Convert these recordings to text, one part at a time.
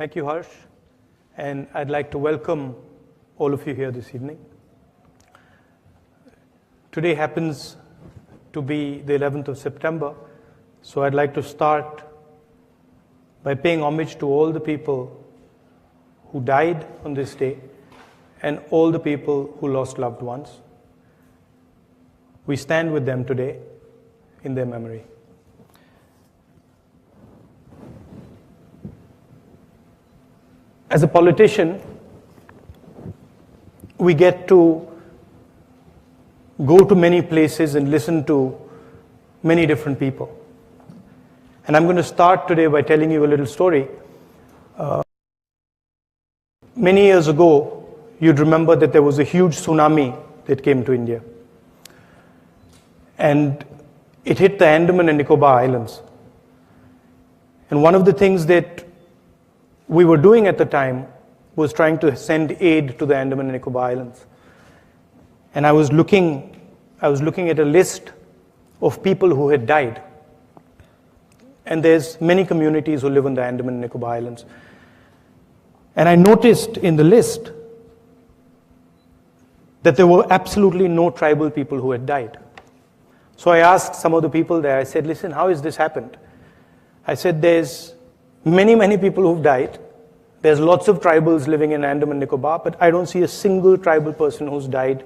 Thank you, Harsh. And I'd like to welcome all of you here this evening. Today happens to be the 11th of September, so I'd like to start by paying homage to all the people who died on this day and all the people who lost loved ones. We stand with them today in their memory. As a politician, we get to go to many places and listen to many different people. And I'm going to start today by telling you a little story. Many years ago, you'd remember that there was a huge tsunami that came to India. And it hit the Andaman and Nicobar Islands. And one of the things that we were doing at the time was trying to send aid to the Andaman and Nicobar Islands. And I was looking at a list of people who had died. And there's many communities who live on the Andaman and Nicobar Islands. And I noticed in the list that there were absolutely no tribal people who had died. So I asked some of the people there, I said, listen, how has this happened? I said, there's many people who've died. There's lots of tribals living in Andaman and Nicobar, but I don't see a single tribal person who's died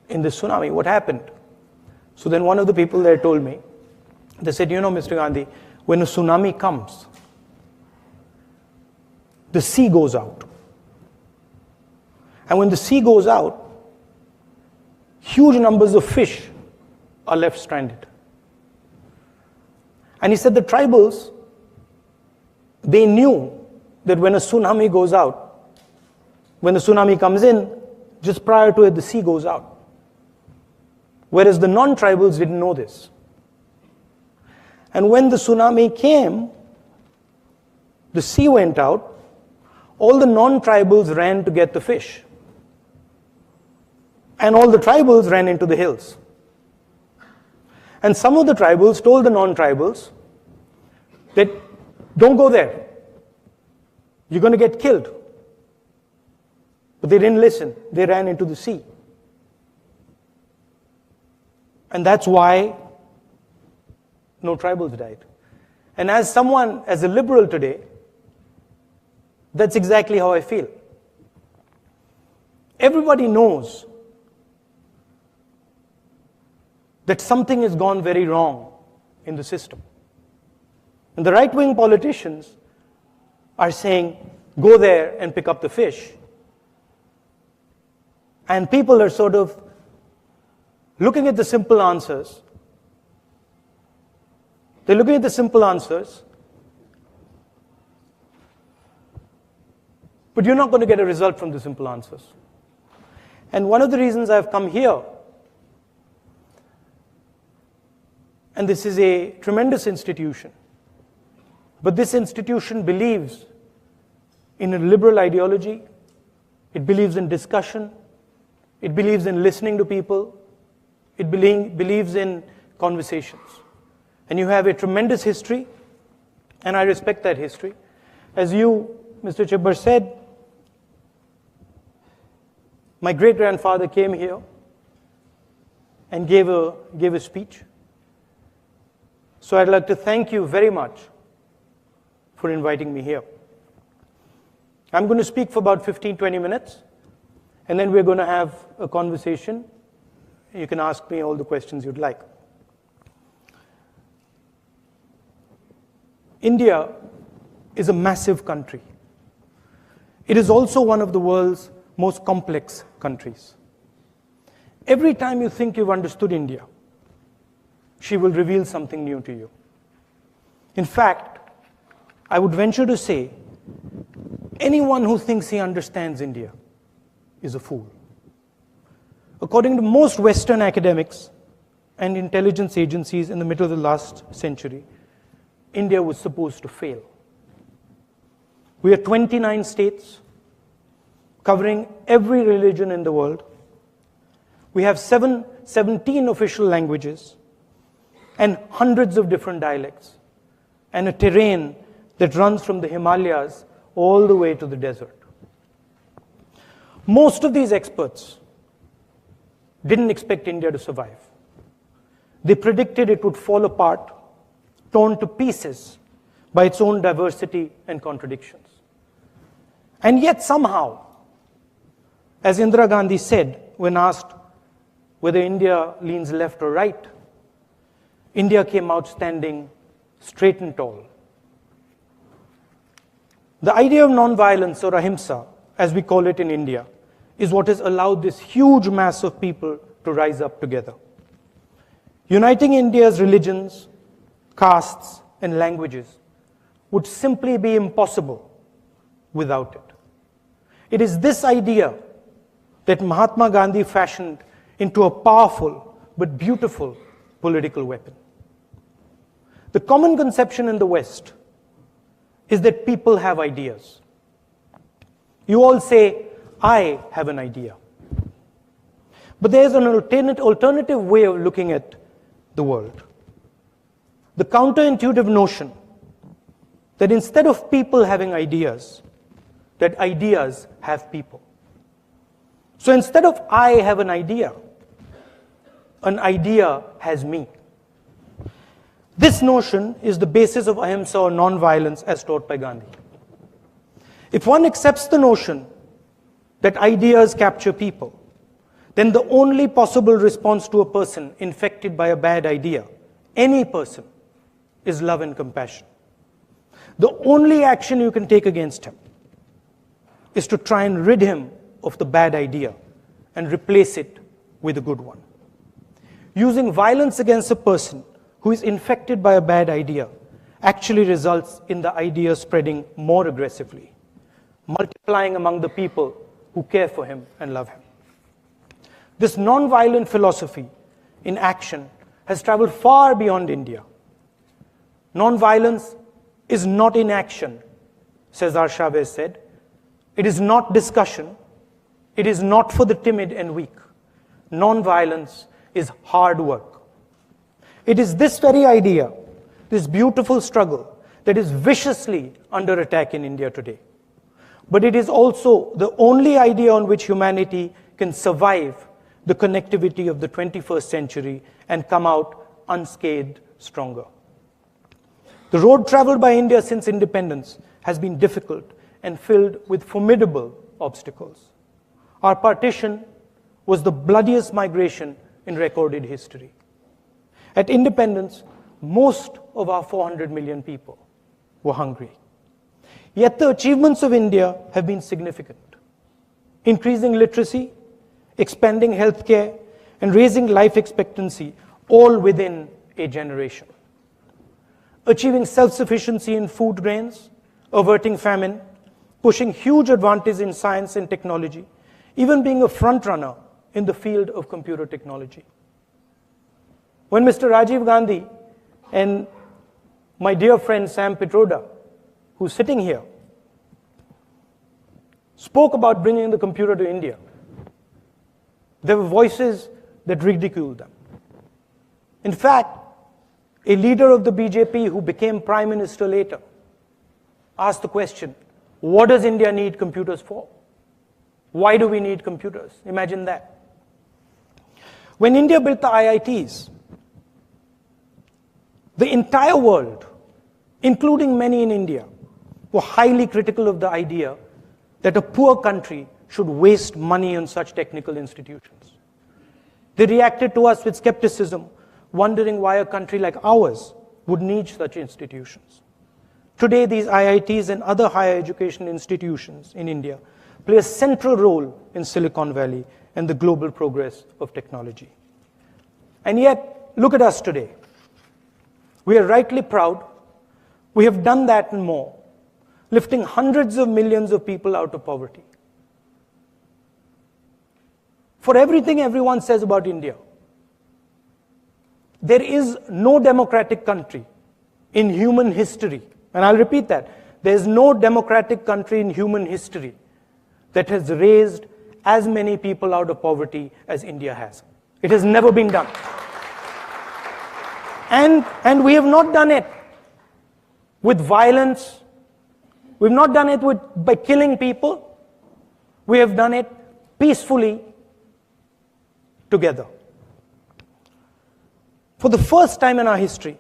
in this tsunami. What happened? So then one of the people there told me, they said, you know, Mr. Gandhi, when a tsunami comes, the sea goes out. And when the sea goes out, huge numbers of fish are left stranded. And he said the tribals, they knew that when a tsunami goes out, when the tsunami comes in, just prior to it, the sea goes out. Whereas the non-tribals didn't know this. And when the tsunami came, the sea went out, all the non-tribals ran to get the fish. And all the tribals ran into the hills. And some of the tribals told the non-tribals that don't go there. You're going to get killed. But they didn't listen. They ran into the sea. And that's why no tribals died. And as a liberal today, that's exactly how I feel. Everybody knows that something has gone very wrong in the system. And the right-wing politicians are saying, go there and pick up the fish. And people are sort of looking at the simple answers. They're looking at the simple answers, but you're not going to get a result from the simple answers. And one of the reasons I've come here, and this is a tremendous institution, but this institution believes in a liberal ideology, it believes in discussion, it believes in listening to people, it believes in conversations. And you have a tremendous history, and I respect that history. As you, Mr. Chibber, said, my great-grandfather came here and gave a speech. So I'd like to thank you very much for inviting me here. I'm going to speak for about 15-20 minutes, and then we're going to have a conversation. You can ask me all the questions you'd like. India is a massive country. It is also one of the world's most complex countries. Every time you think you've understood India, she will reveal something new to you. In fact, I would venture to say, anyone who thinks he understands India is a fool. According to most Western academics and intelligence agencies in the middle of the last century, India was supposed to fail. We are 29 states, covering every religion in the world. We have 17 official languages and hundreds of different dialects, and a terrain that runs from the Himalayas all the way to the desert. Most of these experts didn't expect India to survive. They predicted it would fall apart, torn to pieces by its own diversity and contradictions. And yet somehow, as Indira Gandhi said when asked whether India leans left or right, India came out standing straight and tall. The idea of non-violence, or ahimsa, as we call it in India, is what has allowed this huge mass of people to rise up together. Uniting India's religions, castes, and languages would simply be impossible without it. It is this idea that Mahatma Gandhi fashioned into a powerful but beautiful political weapon. The common conception in the West is that people have ideas. You all say, I have an idea. But there's an alternative way of looking at the world. The counterintuitive notion that instead of people having ideas, that ideas have people. So instead of I have an idea has me. This notion is the basis of ahimsa, or non-violence, as taught by Gandhi. If one accepts the notion that ideas capture people, then the only possible response to a person infected by a bad idea, any person, is love and compassion. The only action you can take against him is to try and rid him of the bad idea and replace it with a good one. Using violence against a person who is infected by a bad idea actually results in the idea spreading more aggressively, multiplying among the people who care for him and love him. This non-violent philosophy in action has traveled far beyond India. Non-violence is not inaction, Cesar Chavez said. It is not discussion. It is not for the timid and weak. Non-violence is hard work. It is this very idea, this beautiful struggle, that is viciously under attack in India today. But it is also the only idea on which humanity can survive the connectivity of the 21st century and come out unscathed stronger. The road traveled by India since independence has been difficult and filled with formidable obstacles. Our partition was the bloodiest migration in recorded history. At independence, most of our 400 million people were hungry. Yet the achievements of India have been significant. Increasing literacy, expanding healthcare, and raising life expectancy, all within a generation. Achieving self-sufficiency in food grains, averting famine, pushing huge advantage in science and technology, even being a front-runner in the field of computer technology. When Mr. Rajiv Gandhi and my dear friend Sam Pitroda, who's sitting here, spoke about bringing the computer to India, there were voices that ridiculed them. In fact, a leader of the BJP who became prime minister later asked the question, what does India need computers for? Why do we need computers? Imagine that. When India built the IITs, the entire world, including many in India, were highly critical of the idea that a poor country should waste money on such technical institutions. They reacted to us with skepticism, wondering why a country like ours would need such institutions. Today, these IITs and other higher education institutions in India play a central role in Silicon Valley and the global progress of technology. And yet, look at us today. We are rightly proud. We have done that and more, lifting hundreds of millions of people out of poverty. For everything everyone says about India, there is no democratic country in human history, and I'll repeat that, there is no democratic country in human history that has raised as many people out of poverty as India has. It has never been done. And we have not done it with violence We've not done it by killing people. We have done it peacefully together. For the first time in our history,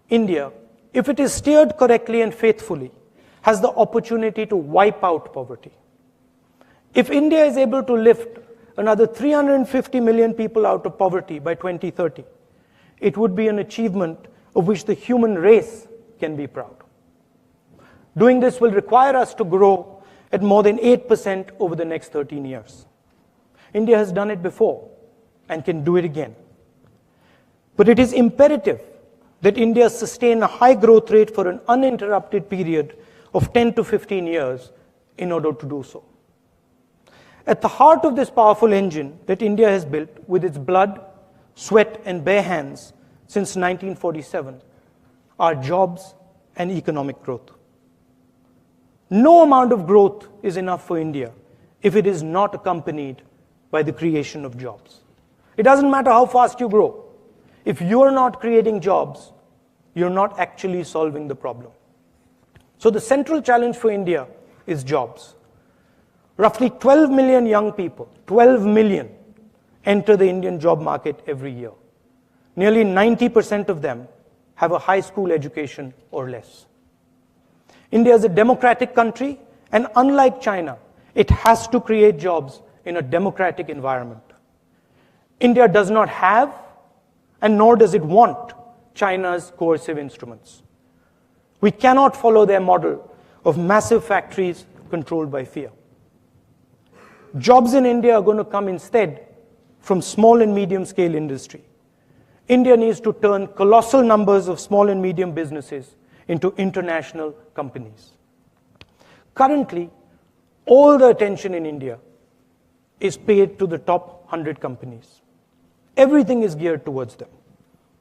India, if it is steered correctly and faithfully, has the opportunity to wipe out poverty. If India is able to lift another 350 million people out of poverty by 2030, it would be an achievement of which the human race can be proud. Doing this will require us to grow at more than 8% over the next 13 years. India has done it before and can do it again. But it is imperative that India sustain a high growth rate for an uninterrupted period of 10 to 15 years in order to do so. At the heart of this powerful engine that India has built with its blood, sweat, and bare hands since 1947 are jobs and economic growth. No amount of growth is enough for India if it is not accompanied by the creation of jobs. It doesn't matter how fast you grow. If you're not creating jobs, you're not actually solving the problem. So the central challenge for India is jobs. Roughly 12 million young people, 12 million, enter the Indian job market every year. Nearly 90% of them have a high school education or less. India is a democratic country, and unlike China, it has to create jobs in a democratic environment. India does not have, and nor does it want, China's coercive instruments. We cannot follow their model of massive factories controlled by fear. Jobs in India are going to come instead from small and medium scale industry. India needs to turn colossal numbers of small and medium businesses into international companies. Currently, all the attention in India is paid to the top 100 companies. Everything is geared towards them.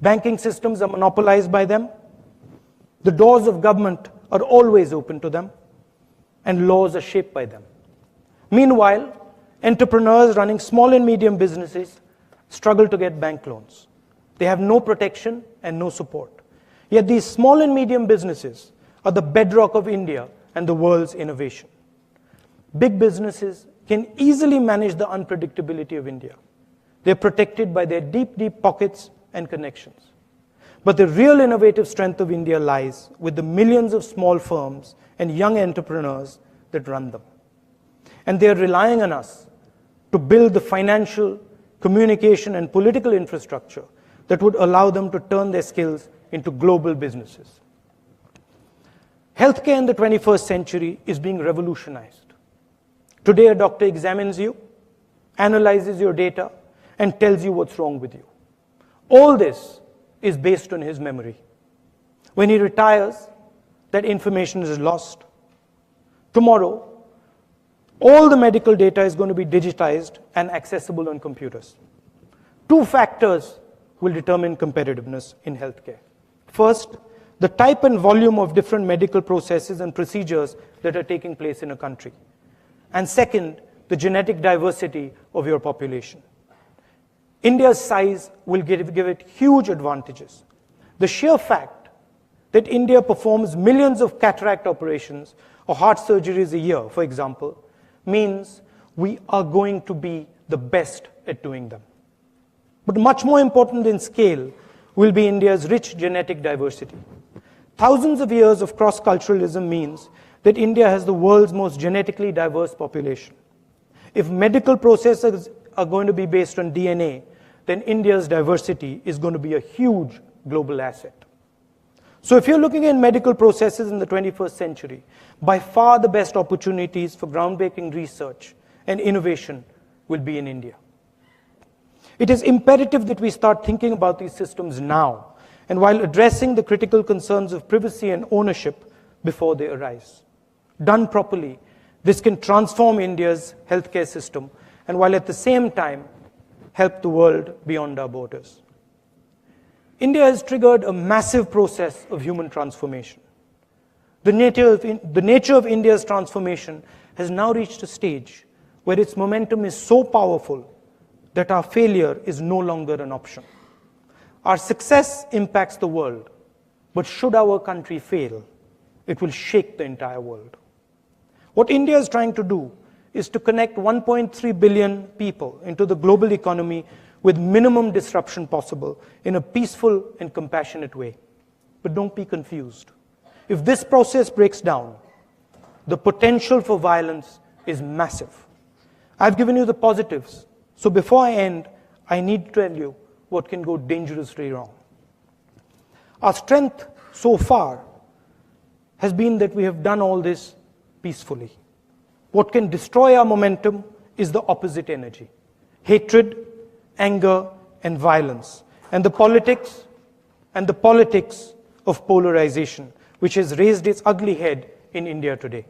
Banking systems are monopolized by them. The doors of government are always open to them, and laws are shaped by them. Meanwhile, entrepreneurs running small and medium businesses struggle to get bank loans. They have no protection and no support. Yet these small and medium businesses are the bedrock of India and the world's innovation. Big businesses can easily manage the unpredictability of India. They're protected by their deep, deep pockets and connections. But the real innovative strength of India lies with the millions of small firms and young entrepreneurs that run them. And they're relying on us to build the financial, communication, and political infrastructure that would allow them to turn their skills into global businesses. Healthcare in the 21st century is being revolutionized. Today, a doctor examines you, analyzes your data, and tells you what's wrong with you. All this is based on his memory. When he retires, that information is lost. Tomorrow, all the medical data is going to be digitized and accessible on computers. Two factors will determine competitiveness in healthcare. First, the type and volume of different medical processes and procedures that are taking place in a country. And second, the genetic diversity of your population. India's size will give it huge advantages. The sheer fact that India performs millions of cataract operations or heart surgeries a year, for example, means we are going to be the best at doing them. But much more important than scale will be India's rich genetic diversity. Thousands of years of cross-culturalism means that India has the world's most genetically diverse population. If medical processes are going to be based on DNA, then India's diversity is going to be a huge global asset. So if you're looking at medical processes in the 21st century, by far the best opportunities for groundbreaking research and innovation will be in India. It is imperative that we start thinking about these systems now, and while addressing the critical concerns of privacy and ownership before they arise. Done properly, this can transform India's healthcare system, and while at the same time, help the world beyond our borders. India has triggered a massive process of human transformation. The nature of India's transformation has now reached a stage where its momentum is so powerful that our failure is no longer an option. Our success impacts the world, but should our country fail, it will shake the entire world. What India is trying to do is to connect 1.3 billion people into the global economy with minimum disruption possible in a peaceful and compassionate way. But don't be confused. If this process breaks down, the potential for violence is massive. I've given you the positives. So before I end, I need to tell you what can go dangerously wrong. Our strength so far has been that we have done all this peacefully. What can destroy our momentum is the opposite energy: hatred, anger, and violence, and the politics of polarization, which has raised its ugly head in India today.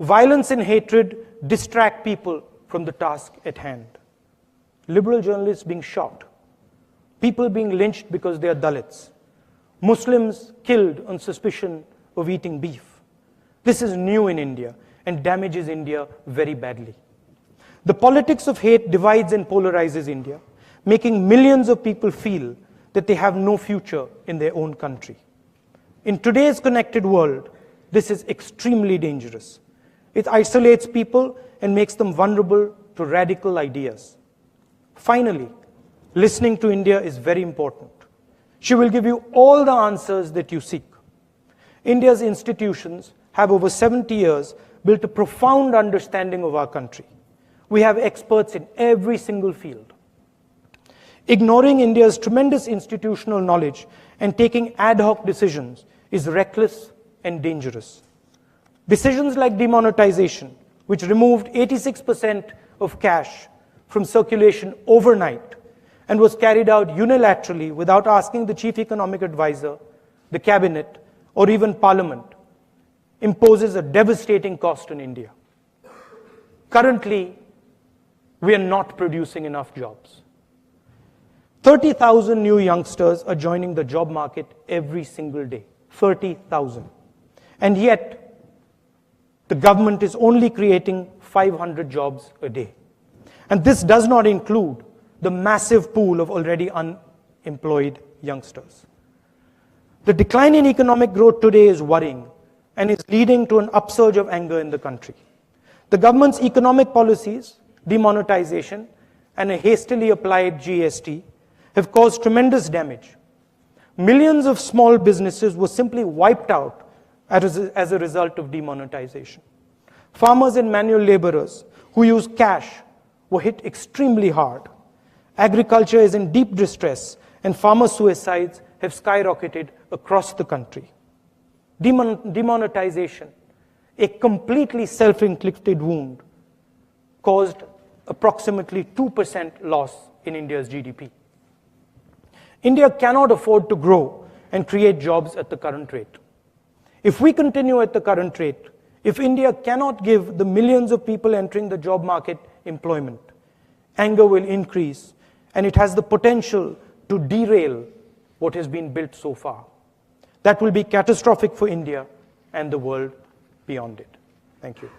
Violence and hatred distract people from the task at hand. Liberal journalists being shot, people being lynched because they are Dalits, Muslims killed on suspicion of eating beef. This is new in India and damages India very badly. The politics of hate divides and polarizes India, making millions of people feel that they have no future in their own country. In today's connected world, this is extremely dangerous. It isolates people and makes them vulnerable to radical ideas. Finally, listening to India is very important. She will give you all the answers that you seek. India's institutions have over 70 years built a profound understanding of our country. We have experts in every single field. Ignoring India's tremendous institutional knowledge and taking ad hoc decisions is reckless and dangerous. Decisions like demonetization, which removed 86% of cash from circulation overnight and was carried out unilaterally without asking the chief economic advisor, the cabinet, or even parliament, imposes a devastating cost on India. Currently, we are not producing enough jobs. 30,000 new youngsters are joining the job market every single day. 30,000. And yet, the government is only creating 500 jobs a day. And this does not include the massive pool of already unemployed youngsters. The decline in economic growth today is worrying and is leading to an upsurge of anger in the country. The government's economic policies, demonetization, and a hastily applied GST have caused tremendous damage. Millions of small businesses were simply wiped out as a result of demonetization. Farmers and manual laborers who use cash were hit extremely hard. Agriculture is in deep distress, and farmer suicides have skyrocketed across the country. Demonetization, a completely self-inflicted wound, caused approximately 2% loss in India's GDP. India cannot afford to grow and create jobs at the current rate. If we continue at the current rate, if India cannot give the millions of people entering the job market employment, anger will increase, and it has the potential to derail what has been built so far. That will be catastrophic for India and the world beyond it. Thank you.